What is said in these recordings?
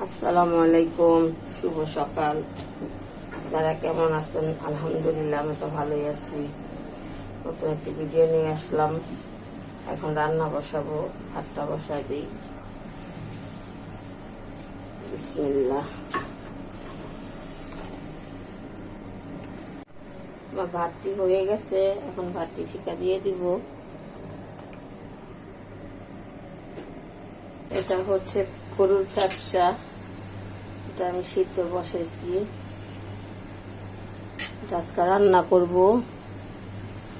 আসসালামু আলাইকুম, শুভ সকাল। যারা কেমন আছেন? আলহামদুলিল্লাহ, আমি তো ভালোই আছি। নতুন একটি ভিডিও নিয়ে আসলাম। এখন রান্না বসাবো, ভাতটা বসাই দিই। বিসমিল্লাহ। আমার ভাতটি হয়ে গেছে, এখন ভাতটি ফিকা দিয়ে দিব। এটা হচ্ছে গরুর ফ্যাপসা, এটা আমি সিদ্ধ বসাইছি। এটা আজকে রান্না করব।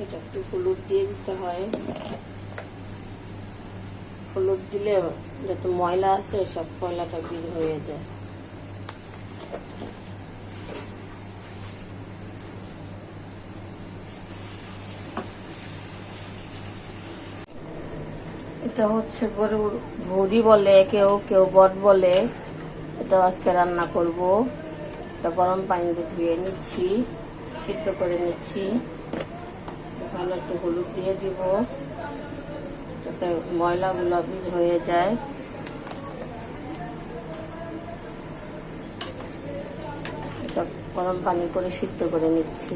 এটা একটু হলুদ দিয়ে দিতে হয়। হলুদ দিলে যত ময়লা আছে সব ময়লাটা বের হয়ে যায়। এটা হচ্ছে গরুর ভুঁড়ি বলে, কেউ কেউ বট বলে। এটা আজকে রান্না করব। এটা গরম পানিতে ধুয়ে নিচ্ছি, সিদ্ধ করে নিচ্ছি। এখানে একটু হলুদ দিয়ে দিব যাতে ময়লাগুলো বের হয়ে যায়। এটা গরম পানি করে সিদ্ধ করে নিচ্ছি।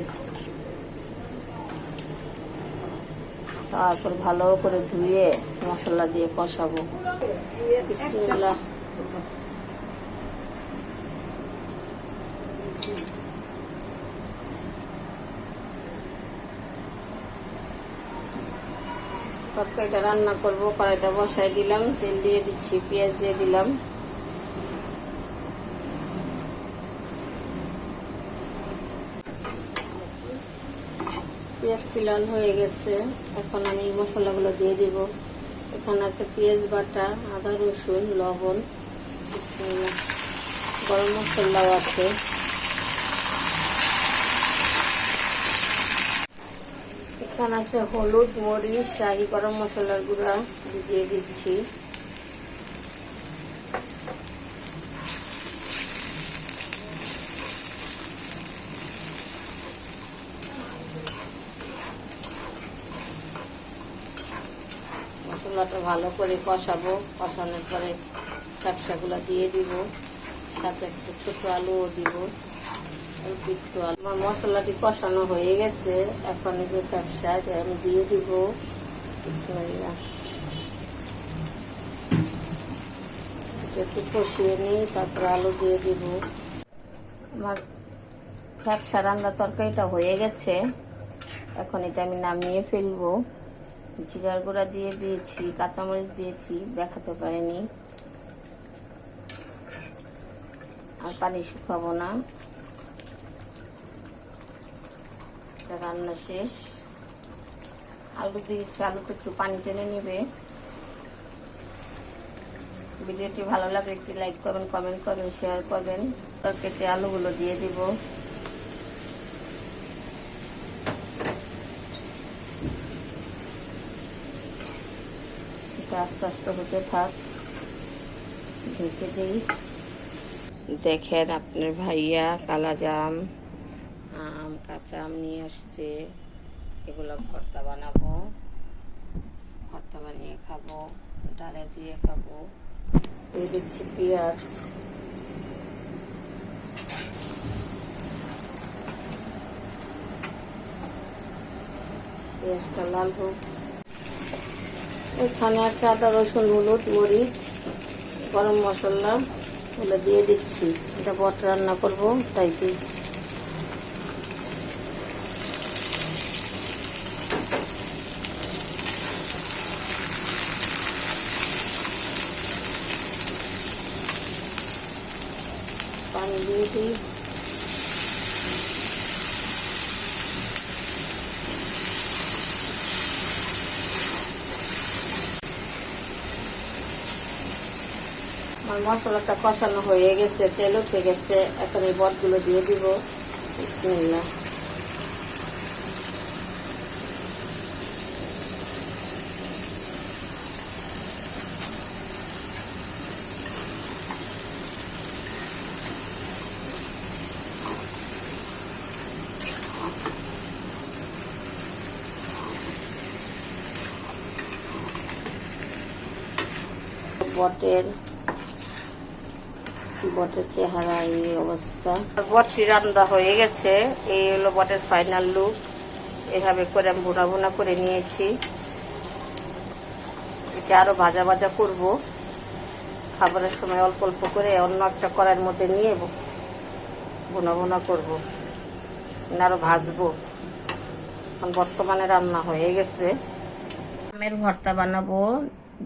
তারপর ভালো করে ধুয়ে মশলা দিয়ে কষাবো। বিসমিল্লাহ। তরকারিটা রান্না করবো, কড়াইটা বসাই দিলাম, তেল দিয়ে দিচ্ছি, পেঁয়াজ দিয়ে দিলাম। পেঁয়াজটি লাল হয়ে গেছে, এখন আমি মশলাগুলো দিয়ে দিব। এখানে আছে পেঁয়াজ বাটা, আদা রসুন, লবণ, গরম মশলাও আছে। এখানে আছে হলুদ, মরিচ, শাহি গরম মশলার গুঁড়া দিয়ে দিচ্ছি। মশলাটা ভালো করে কষাবো। কষানোর পরে ফ্যাপসাগুলো দিয়ে দিব, সাথে একটু ছোট আলুও দিব, অল্প একটু আলু। আমার মশলাটি কষানো হয়ে গেছে, এখন এই যে ফ্যাপসা আমি দিয়ে দিব। বিসমিল্লাহ। একটু কষিয়ে নিই, তারপর আলু দিয়ে দিব। আমার ফ্যাপসা রান্না তরকারিটা হয়ে গেছে, এখন এটা আমি নামিয়ে ফেলবো। জিরার গুঁড়া দিয়ে দিয়েছি, কাঁচামরিচ দিয়েছি, দেখাতে পারিনি। আর পানি শুকাবো না, রান্না শেষ। আলু দিয়েছি, আলুটা একটু পানি টেনে নেবে। ভিডিওটি ভালো লাগলে একটি লাইক করবেন, কমেন্ট করবেন, শেয়ার করবেন। কেটে আলুগুলো দিয়ে দিব। আস্তে আস্তে হতে থাক, ঢেকে দিই। দেখেন আপনার ভাইয়া কালাজাম, আম, কাঁচা আম নিয়ে আসছে। এগুলো ভর্তা বানাবো, ভর্তা বানিয়ে খাবো, ডালে দিয়ে খাবো। দিয়ে দিচ্ছি পেঁয়াজ। পেঁয়াজটা লাল হোক। এখানে আছে আদা রসুন, হলুদ, মরিচ, গরম মশলা, ওগুলো দিয়ে দিচ্ছি। এটা বট রান্না করবো, তাই দিই। পানি দিয়ে দিই। আমার মশলাটা কষানো হয়ে গেছে, তেল উঠে গেছে, এখন এই বটগুলো দিয়ে দিব। বিসমিল্লাহ। বটের বটের চেহারা এই অবস্থা। বটটি রান্না হয়ে গেছে, এই হলো বটের ফাইনাল লুক। এভাবে করে আমি ভুনা ভুনা করে নিয়েছি। এটা আরো ভাজা ভাজা করব, খাবারের সময় অল্প অল্প করে অন্য একটা কড়াইয়ের মধ্যে নিয়ে ভুনা ভুনা করবো, আরো ভাজবো। এখন বর্তমানে রান্না হয়ে গেছে। আমের ভর্তা বানাবো,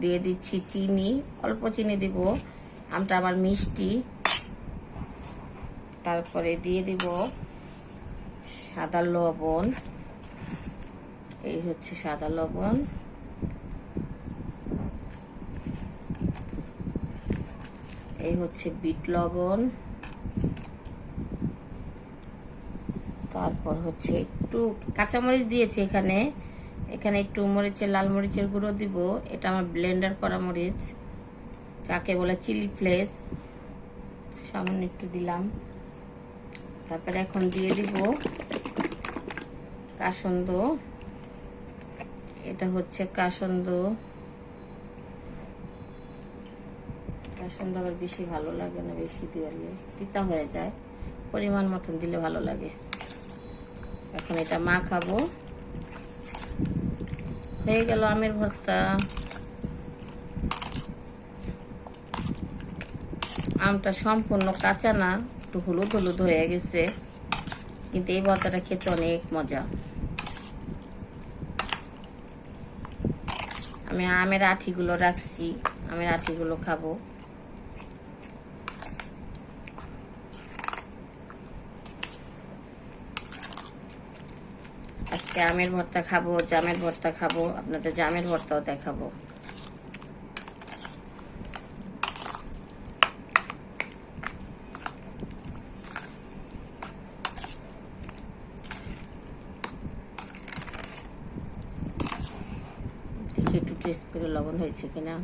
দিয়ে দিচ্ছি চিনি, অল্প চিনি দিব, আমটা আমার মিষ্টি। তারপরে দিয়ে দিব সাদা লবণ, এই হচ্ছে সাদা লবণ। এই হচ্ছে বিট লবণ। তারপর হচ্ছে একটু কাঁচামরিচ দিয়েছি এখানে, এখানে একটু মরিচের লাল মরিচের গুঁড়ো দিব। এটা আমার ব্লেন্ডার করা মরিচ, যাকে বলে চিলি ফ্লেক্স, সামান্য একটু দিলাম। তারপরে এখন দিয়ে দিব কাসন্দ, এটা হচ্ছে কাসন্দ। কাসন্দ আবার বেশি ভালো লাগে না, বেশি দিলে তিতা হয়ে যায়, পরিমাণ মতন দিলে ভালো লাগে। এখন এটা মাখাবো। হয়ে গেল আমের ভর্তা। আমটা সম্পূর্ণ কাঁচা না, একটু হলুদ হলুদ হয়ে গেছে, কিন্তু এই ভর্তাটা খেতে অনেক মজা। আমি আমের আঠিগুলো রাখছি, আমের আঠিগুলো খাবো। আজকে আমের ভর্তা খাবো, জামের ভর্তা খাবো, আপনাদের জামের ভর্তাও দেখাবো। একটু টেস্ট করে লবণ হয়েছে কিনা।